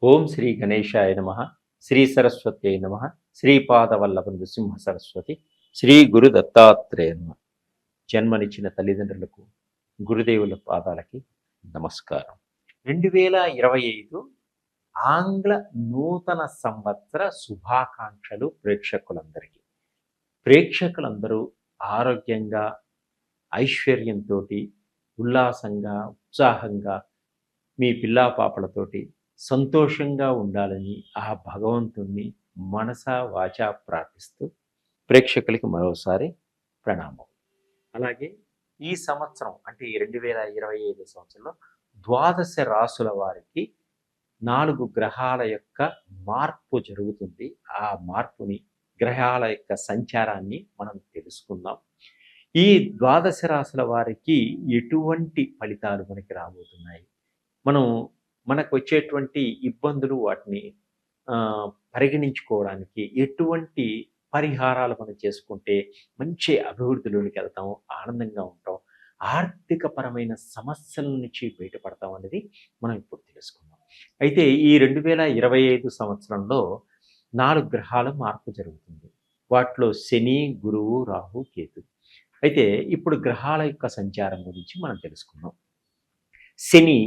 ఓం శ్రీ గణేశాయ నమ. శ్రీ సరస్వత్యై నమ. శ్రీపాదవల్లభ నృసింహ సరస్వతి. శ్రీ గురు దత్తాత్రేయ నమ. జన్మనిచ్చిన తల్లిదండ్రులకు, గురుదేవుల పాదాలకి నమస్కారం. 2025 ఆంగ్ల నూతన సంవత్సర శుభాకాంక్షలు ప్రేక్షకులందరికీ. ప్రేక్షకులందరూ ఆరోగ్యంగా, ఐశ్వర్యంతో, ఉల్లాసంగా, ఉత్సాహంగా మీ పిల్లా పాపలతోటి సంతోషంగా ఉండాలని ఆ భగవంతుణ్ణి మనసా వాచా ప్రార్థిస్తూ ప్రేక్షకులకి మరోసారి ప్రణామం. అలాగే ఈ సంవత్సరం అంటే ఈ 2025 సంవత్సరంలో ద్వాదశ రాసుల వారికి 4 గ్రహాల యొక్క మార్పు జరుగుతుంది. ఆ మార్పుని, గ్రహాల యొక్క సంచారాన్ని మనం తెలుసుకుందాం. ఈ ద్వాదశ రాశుల వారికి ఎటువంటి ఫలితాలు మనకి రాబోతున్నాయి, మనకు వచ్చేటువంటి ఇబ్బందులు, వాటిని పరిగణించుకోవడానికి ఎటువంటి పరిహారాలు మనం చేసుకుంటే మంచి అభివృద్ధిలోనికి వెళ్తాం, ఆనందంగా ఉంటాం, ఆర్థికపరమైన సమస్యల నుంచి బయటపడతాం అనేది మనం ఇప్పుడు తెలుసుకుందాం. అయితే ఈ 2025 సంవత్సరంలో 4 గ్రహాల మార్పు జరుగుతుంది. వాటిలో శని, గురువు, రాహు, కేతు. అయితే ఇప్పుడు గ్రహాల యొక్క సంచారం గురించి మనం తెలుసుకుందాం. శని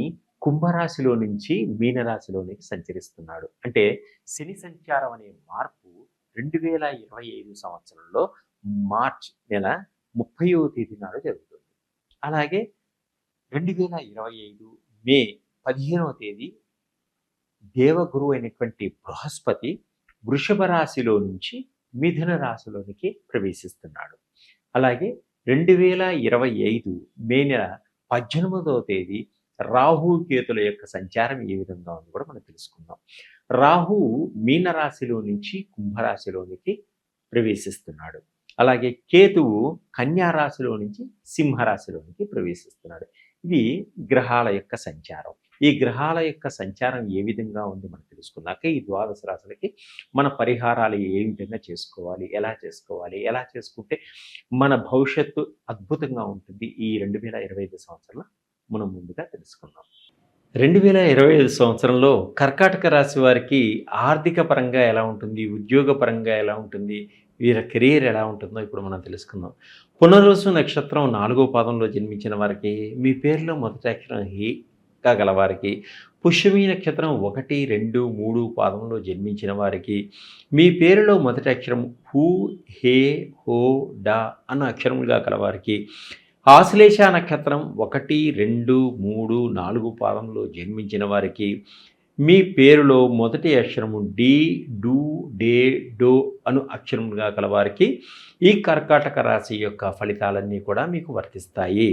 కుంభరాశిలో నుంచి మీనరాశిలోనికి సంచరిస్తున్నాడు. అంటే శని సంచారం అనే మార్పు 2025 సంవత్సరంలో మార్చ్ నెల 30వ తేదీ నాడు జరుగుతుంది. అలాగే 2025 మే 15వ తేదీ దేవగురువు అయినటువంటి బృహస్పతి వృషభ రాశిలో నుంచి మిథున రాశిలోనికి ప్రవేశిస్తున్నాడు. అలాగే 2025 మే నెల 18వ తేదీ రాహు కేతుల యొక్క సంచారం ఏ విధంగా ఉంది కూడా మనం తెలుసుకుందాం. రాహు మీనరాశిలో నుంచి కుంభరాశిలోనికి ప్రవేశిస్తున్నాడు. అలాగే కేతువు కన్యా రాశిలో నుంచి సింహరాశిలోనికి ప్రవేశిస్తున్నాడు. ఇది గ్రహాల యొక్క సంచారం. ఈ గ్రహాల యొక్క సంచారం ఏ విధంగా ఉంది మనం తెలుసుకున్నాక ఈ ద్వాదశ రాశులకి మన పరిహారాలు ఏ విధంగా చేసుకోవాలి, ఎలా చేసుకుంటే మన భవిష్యత్తు అద్భుతంగా ఉంటుంది, ఈ 2025 సంవత్సరంలో మనం ముందుగా తెలుసుకుందాం. 2025 సంవత్సరంలో కర్కాటక రాశి వారికి ఆర్థిక పరంగా ఎలా ఉంటుంది, ఉద్యోగ పరంగా ఎలా ఉంటుంది, వీరి కెరీర్ ఎలా ఉంటుందో ఇప్పుడు మనం తెలుసుకుందాం. పునర్వసు నక్షత్రం 4వ పాదంలో జన్మించిన వారికి, మీ పేరులో మొదటి అక్షరం హేగా గల వారికి, పుష్యమి నక్షత్రం 1, 2, 3 పాదంలో జన్మించిన వారికి, మీ పేరులో మొదటి అక్షరం హూ, హే, హో, డా అన్న అక్షరములుగా కలవారికి, ఆశ్లేష నక్షత్రం 1, 2, 3, 4 పాదంలో జన్మించిన వారికి, మీ పేరులో మొదటి అక్షరము డి, డు, డే, డో అను అక్షరములుగా కలవారికి ఈ కర్కాటక రాశి యొక్క ఫలితాలన్నీ కూడా మీకు వర్తిస్తాయి.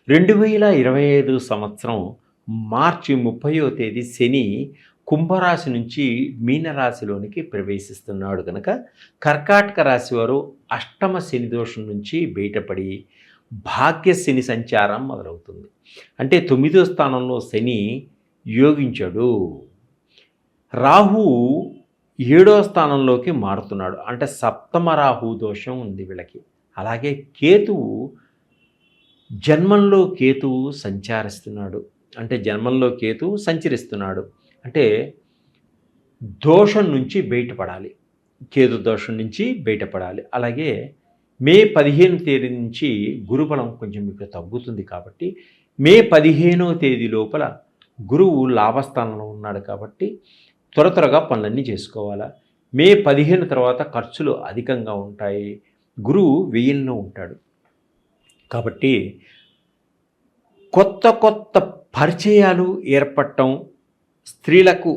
2025 సంవత్సరం మార్చి 30వ తేదీ శని కుంభరాశి నుంచి మీనరాశిలోనికి ప్రవేశిస్తున్నాడు కనుక కర్కాటక రాశి వారు అష్టమ శని దోషం నుంచి బయటపడి భాగ్య శని సంచారం మొదలవుతుంది. అంటే 9వ స్థానంలో శని యోగించాడు. రాహు 7వ స్థానంలోకి మారుతున్నాడు. అంటే సప్తమ రాహు దోషం ఉంది వీళ్ళకి. అలాగే కేతువు జన్మంలో కేతువు సంచరిస్తున్నాడు. అంటే దోషం నుంచి బయటపడాలి, కేతు దోషం నుంచి బయటపడాలి. అలాగే మే 15వ తేదీ నుంచి గురుబలం కొంచెం మీకు తగ్గుతుంది కాబట్టి మే 15వ తేదీ లోపల గురువు లాభస్థానంలో ఉన్నాడు కాబట్టి త్వరగా పనులన్నీ చేసుకోవాలా. మే 15 తర్వాత ఖర్చులు అధికంగా ఉంటాయి. గురువు 1000లో ఉంటాడు కాబట్టి కొత్త పరిచయాలు ఏర్పడటం, స్త్రీలకు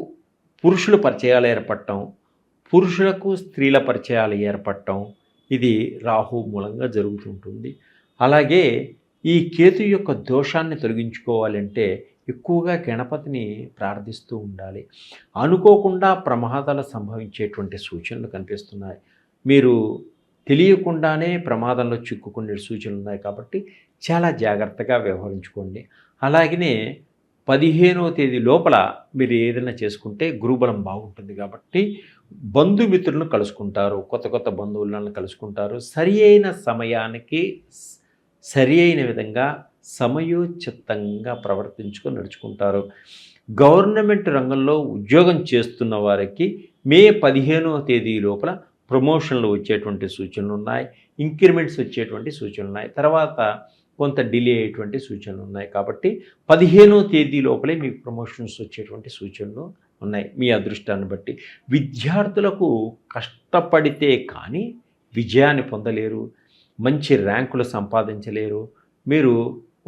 పురుషుల పరిచయాలు ఏర్పడటం, పురుషులకు స్త్రీల పరిచయాలు ఏర్పడటం ఇది రాహు మూలంగా జరుగుతుంటుంది. అలాగే ఈ కేతు యొక్క దోషాన్ని తొలగించుకోవాలంటే ఎక్కువగా గణపతిని ప్రార్థిస్తూ ఉండాలి. అనుకోకుండా ప్రమాదాలు సంభవించేటువంటి సూచనలు కనిపిస్తున్నాయి. మీరు తెలియకుండానే ప్రమాదంలో చిక్కుకునే సూచనలు ఉన్నాయి కాబట్టి చాలా జాగ్రత్తగా వ్యవహరించుకోండి. అలాగనే 15వ తేదీ లోపల మీరు ఏదైనా చేసుకుంటే గురుబలం బాగుంటుంది కాబట్టి బంధుమిత్రులను కలుసుకుంటారు, కొత్త బంధువులను కలుసుకుంటారు. సరి అయిన సమయానికి సరి అయిన విధంగా సమయోచితంగా ప్రవర్తించుకొని నడుచుకుంటారు. గవర్నమెంట్ రంగంలో ఉద్యోగం చేస్తున్న వారికి మే 15వ తేదీ లోపల ప్రమోషన్లు వచ్చేటువంటి సూచనలు ఉన్నాయి. ఇంక్రిమెంట్స్ వచ్చేటువంటి సూచనలు ఉన్నాయి. తర్వాత కొంత డిలే అయ్యేటువంటి సూచనలు ఉన్నాయి. కాబట్టి 15వ తేదీ లోపలే మీకు ప్రమోషన్స్ వచ్చేటువంటి సూచనలు ఉన్నాయి మీ అదృష్టాన్ని బట్టి. విద్యార్థులకు కష్టపడితే కానీ విజయాన్ని పొందలేరు, మంచి ర్యాంకులు సంపాదించలేరు, మీరు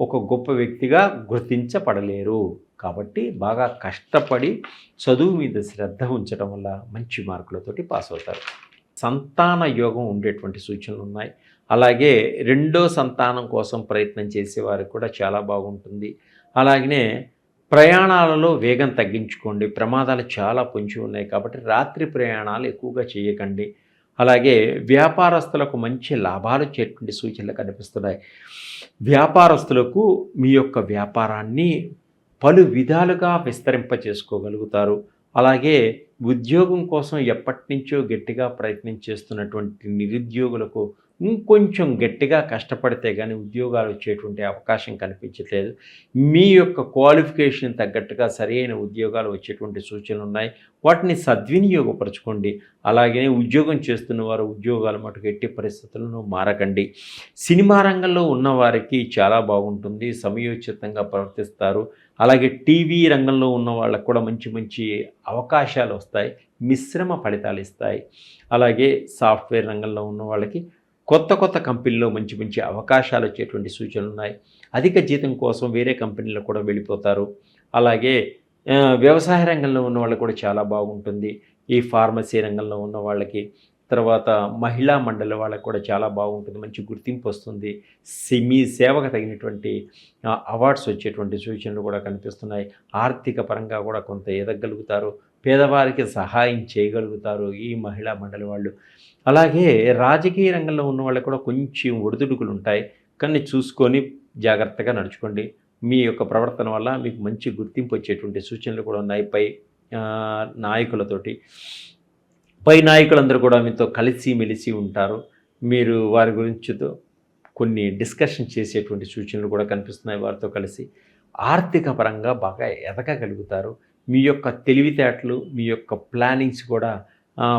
ఒక గొప్ప వ్యక్తిగా గుర్తించబడలేరు. కాబట్టి బాగా కష్టపడి చదువు మీద శ్రద్ధ ఉంచడం వల్ల మంచి మార్కులతోటి పాస్ అవుతారు. సంతాన యోగం ఉండేటువంటి సూచనలు ఉన్నాయి. అలాగే రెండో సంతానం కోసం ప్రయత్నం చేసేవారికి కూడా చాలా బాగుంటుంది. అలాగనే ప్రయాణాలలో వేగం తగ్గించుకోండి. ప్రమాదాలు చాలా పొంచి ఉన్నాయి కాబట్టి రాత్రి ప్రయాణాలు ఎక్కువగా చేయకండి. అలాగే వ్యాపారస్తులకు మంచి లాభాలు వచ్చేటువంటి సూచనలు కనిపిస్తున్నాయి. వ్యాపారస్తులకు మీ యొక్క వ్యాపారాన్ని పలు విధాలుగా విస్తరింపచేసుకోగలుగుతారు. అలాగే ఉద్యోగం కోసం ఎప్పటినుంచో గట్టిగా ప్రయత్నం చేస్తున్నటువంటి నిరుద్యోగులకు ఇంకొంచెం గట్టిగా కష్టపడితే కానీ ఉద్యోగాలు వచ్చేటువంటి అవకాశం కనిపించట్లేదు. మీ యొక్క క్వాలిఫికేషన్ తగ్గట్టుగా సరైన ఉద్యోగాలు వచ్చేటువంటి సూచనలు ఉన్నాయి. వాటిని సద్వినియోగపరచుకోండి. అలాగే ఉద్యోగం చేస్తున్న వారు ఉద్యోగాలు మటుకు ఎట్టి పరిస్థితులను మారకండి. సినిమా రంగంలో ఉన్నవారికి చాలా బాగుంటుంది, సమయోచితంగా ప్రవర్తిస్తారు. అలాగే టీవీ రంగంలో ఉన్న వాళ్ళకు కూడా మంచి మంచి అవకాశాలు వస్తాయి, మిశ్రమ ఫలితాలు ఇస్తాయి. అలాగే సాఫ్ట్వేర్ రంగంలో ఉన్న వాళ్ళకి కొత్త కొత్త కంపెనీలో మంచి మంచి అవకాశాలు వచ్చేటువంటి సూచనలు ఉన్నాయి. అధిక జీతం కోసం వేరే కంపెనీలో కూడా వెళ్ళిపోతారు. అలాగే వ్యవసాయ రంగంలో ఉన్న వాళ్ళకి కూడా చాలా బాగుంటుంది. ఈ ఫార్మసీ రంగంలో ఉన్న వాళ్ళకి, తర్వాత మహిళా మండలి వాళ్ళకి కూడా చాలా బాగుంటుంది, మంచి గుర్తింపు వస్తుంది. మీ సేవకు తగినటువంటి అవార్డ్స్ వచ్చేటువంటి సూచనలు కూడా కనిపిస్తున్నాయి. ఆర్థిక పరంగా కూడా కొంత ఎదగలుగుతారు, పేదవారికి సహాయం చేయగలుగుతారు ఈ మహిళా మండలి వాళ్ళు. అలాగే రాజకీయ రంగంలో ఉన్న వాళ్ళకి కూడా కొంచెం ఒడిదుడుకులు ఉంటాయి, కానీ చూసుకొని జాగ్రత్తగా నడుచుకోండి. మీ యొక్క ప్రవర్తన వల్ల మీకు మంచి గుర్తింపు వచ్చేటువంటి సూచనలు కూడా ఉన్నాయి. నాయకులతోటి పై నాయకులందరూ కూడా మీతో కలిసి మెలిసి ఉంటారు. మీరు వారి గురించితో కొన్ని డిస్కషన్ చేసేటువంటి సూచనలు కూడా కనిపిస్తున్నాయి. వారితో కలిసి ఆర్థిక పరంగా బాగా ఎదగగలుగుతారు. మీ యొక్క తెలివితేటలు, మీ యొక్క ప్లానింగ్స్ కూడా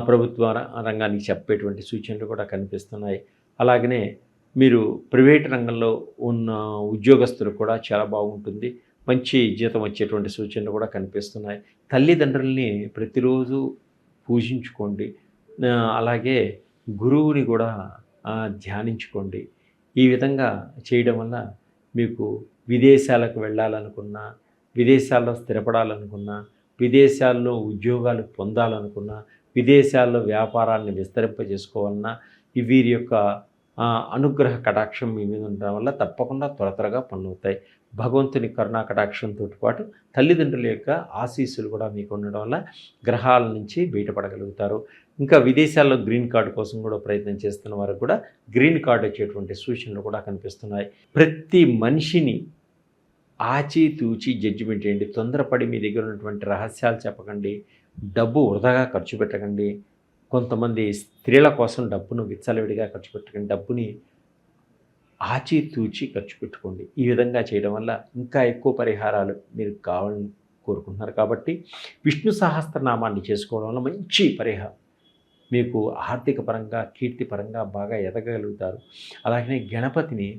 ప్రభుత్వ రంగానికి చెప్పేటువంటి సూచనలు కూడా కనిపిస్తున్నాయి. అలాగనే మీరు ప్రైవేట్ రంగంలో ఉన్న ఉద్యోగస్తులు కూడా చాలా బాగుంటుంది, మంచి జీతం వచ్చేటువంటి సూచనలు కూడా కనిపిస్తున్నాయి. తల్లిదండ్రుల్ని ప్రతిరోజు పూజించుకోండి. అలాగే గురువుని కూడా ధ్యానించుకోండి. ఈ విధంగా చేయడం వల్ల మీకు విదేశాలకు వెళ్ళాలనుకున్నా, విదేశాల్లో స్థిరపడాలనుకున్నా, విదేశాల్లో ఉద్యోగాలు పొందాలనుకున్నా, విదేశాల్లో వ్యాపారాన్ని విస్తరింపజేసుకోవాలన్నా వీరి యొక్క అనుగ్రహ కటాక్షం మీ మీద ఉండడం వల్ల తప్పకుండా త్వరగా పనులవుతాయి. భగవంతుని కరుణా కటాక్షంతో పాటు తల్లిదండ్రుల యొక్క ఆశీస్సులు కూడా మీకు ఉండడం వల్ల గ్రహాల నుంచి బయటపడగలుగుతారు. ఇంకా విదేశాల్లో గ్రీన్ కార్డు కోసం కూడా ప్రయత్నం చేస్తున్న వారికి కూడా గ్రీన్ కార్డు వచ్చేటువంటి సూచనలు కూడా కనిపిస్తున్నాయి. ప్రతి మనిషిని ఆచితూచి జడ్జిమెంట్ చేయండి. తొందరపడి మీ దగ్గర ఉన్నటువంటి రహస్యాలు చెప్పకండి, డబ్బు వృధాగా ఖర్చు పెట్టకండి. కొంతమంది స్త్రీల కోసం డబ్బును విచ్చలవిడిగా ఖర్చు పెట్టకండి. డబ్బుని ఆచితూచి ఖర్చు పెట్టుకోండి. ఈ విధంగా చేయడం వల్ల ఇంకా ఎక్కువ పరిహారాలు మీరు కావాలని కోరుకుంటున్నారు. కాబట్టి విష్ణు సహస్రనామాన్ని చేసుకోవడం వల్ల మంచి పరిహారం, మీకు ఆర్థిక పరంగా, కీర్తి పరంగా బాగా ఎదగలుగుతారు. అలాగనే గణపతిని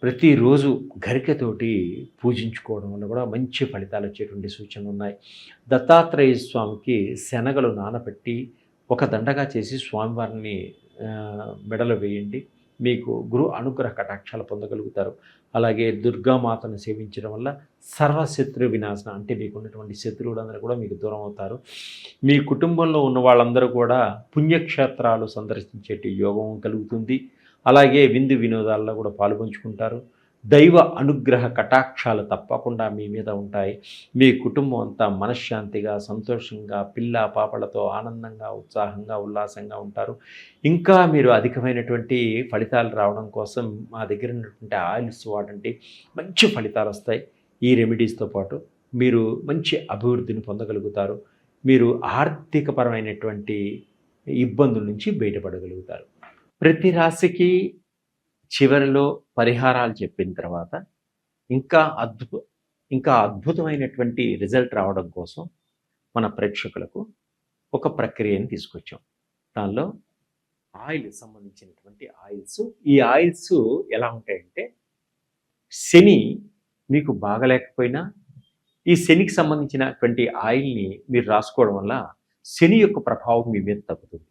ప్రతిరోజు గరికతోటి పూజించుకోవడం వల్ల కూడా మంచి ఫలితాలు వచ్చేటువంటి సూచనలు ఉన్నాయి. దత్తాత్రేయ స్వామికి శనగలు నానబెట్టి ఒక దండగా చేసి స్వామివారిని మెడలో వేయండి. మీకు గురు అనుగ్రహ కటాక్షాలు పొందగలుగుతారు. అలాగే దుర్గామాతను సేవించడం వల్ల సర్వశత్రు వినాశనం, అంటే మీకు ఉన్నటువంటి శత్రువులందరూ కూడా మీకు దూరం అవుతారు. మీ కుటుంబంలో ఉన్న వాళ్ళందరూ కూడా పుణ్యక్షేత్రాలు సందర్శించేటి యోగం కలుగుతుంది. అలాగే విందు వినోదాల్లో కూడా పాల్పంచుకుంటారు. దైవ అనుగ్రహ కటాక్షాలు తప్పకుండా మీ మీద ఉంటాయి. మీ కుటుంబం అంతా మనశ్శాంతిగా, సంతోషంగా, పిల్ల పాపలతో ఆనందంగా, ఉత్సాహంగా, ఉల్లాసంగా ఉంటారు. ఇంకా మీరు అధికమైనటువంటి ఫలితాలు రావడం కోసం మా దగ్గర ఉన్నటువంటి ఆయిల్స్ వాడండి, మంచి ఫలితాలు వస్తాయి. ఈ రెమెడీస్తో పాటు మీరు మంచి అభివృద్ధిని పొందగలుగుతారు. మీరు ఆర్థికపరమైనటువంటి ఇబ్బందుల నుంచి బయటపడగలుగుతారు. ప్రతి రాశికి చివరిలో పరిహారాలు చెప్పిన తర్వాత ఇంకా ఇంకా అద్భుతమైనటువంటి రిజల్ట్ రావడం కోసం మన ప్రేక్షకులకు ఒక ప్రక్రియను తీసుకొచ్చాం. దానిలో ఆయిల్ సంబంధించినటువంటి ఆయిల్స్. ఈ ఆయిల్స్ ఎలా ఉంటాయంటే, శని మీకు బాగలేకపోయినా ఈ శనికి సంబంధించినటువంటి ఆయిల్ని మీరు రాసుకోవడం వల్ల శని యొక్క ప్రభావం మీ మీద తగ్గుతుంది.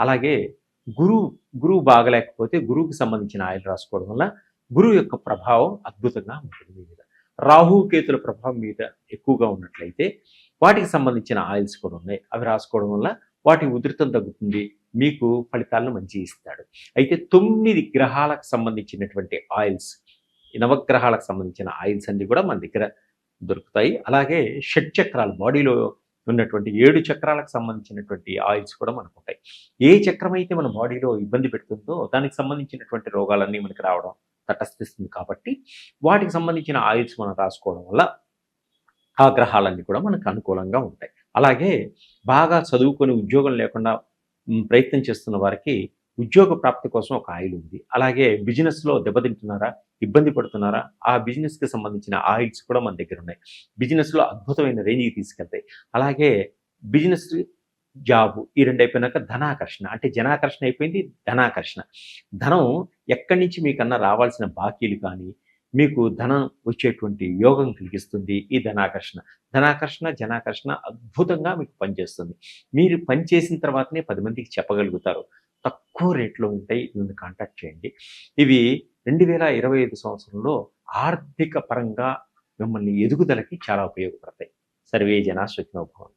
అలాగే గురువు బాగలేకపోతే గురువుకి సంబంధించిన ఆయిల్ రాసుకోవడం వల్ల గురువు యొక్క ప్రభావం అద్భుతంగా ఉంటుంది మీ మీద. రాహు కేతుల ప్రభావం మీద ఎక్కువగా ఉన్నట్లయితే వాటికి సంబంధించిన ఆయిల్స్ కూడా ఉన్నాయి. అవి రాసుకోవడం వల్ల వాటి ఉధృతం తగ్గుతుంది, మీకు ఫలితాలను మంచి ఇస్తాడు. అయితే 9 గ్రహాలకు సంబంధించినటువంటి ఆయిల్స్, నవగ్రహాలకు సంబంధించిన ఆయిల్స్ అన్ని కూడా మన దగ్గర దొరుకుతాయి. అలాగే షట్చక్రాలు, బాడీలో ఉన్నటువంటి 7 చక్రాలకు సంబంధించినటువంటి ఆయిల్స్ కూడా మనకు ఉంటాయి. ఏ చక్రం అయితే మన బాడీలో ఇబ్బంది పెడుతుందో దానికి సంబంధించినటువంటి రోగాలన్నీ మనకి రావడం తటస్థిస్తుంది. కాబట్టి వాటికి సంబంధించిన ఆయిల్స్ మనం రాసుకోవడం వల్ల ఆ గ్రహాలన్నీ కూడా మనకు అనుకూలంగా ఉంటాయి. అలాగే బాగా చదువుకొని ఉద్యోగం లేకుండా ప్రయత్నం చేస్తున్న వారికి ఉద్యోగ ప్రాప్తి కోసం ఒక ఆయిల్ ఉంది. అలాగే బిజినెస్లో దెబ్బతింటున్నారా, ఇబ్బంది పడుతున్నారా, ఆ బిజినెస్కి సంబంధించిన ఆయిల్స్ కూడా మన దగ్గర ఉన్నాయి. బిజినెస్లో అద్భుతమైన రేంజ్కి తీసుకెళ్తాయి. అలాగే బిజినెస్, జాబు ఈ 2 అయిపోయినాక ధనాకర్షణ, అంటే జనాకర్షణ అయిపోయింది, ధనాకర్షణ. ధనం ఎక్కడి నుంచి మీకన్నా రావాల్సిన బాకీలు కానీ, మీకు ధనం వచ్చేటువంటి యోగం కలిగిస్తుంది ఈ ధనాకర్షణ. ధనాకర్షణ, జనాకర్షణ అద్భుతంగా మీకు పనిచేస్తుంది. మీరు పని చేసిన తర్వాతనే 10 మందికి చెప్పగలుగుతారు. తక్కువ రేట్లో ఉంటాయి, నన్ను కాంటాక్ట్ చేయండి. ఇవి 2025 సంవత్సరంలో ఆర్థిక పరంగా మిమ్మల్ని ఎదుగుదలకి చాలా ఉపయోగపడతాయి. సర్వే జనా సుఖినో భవంతు.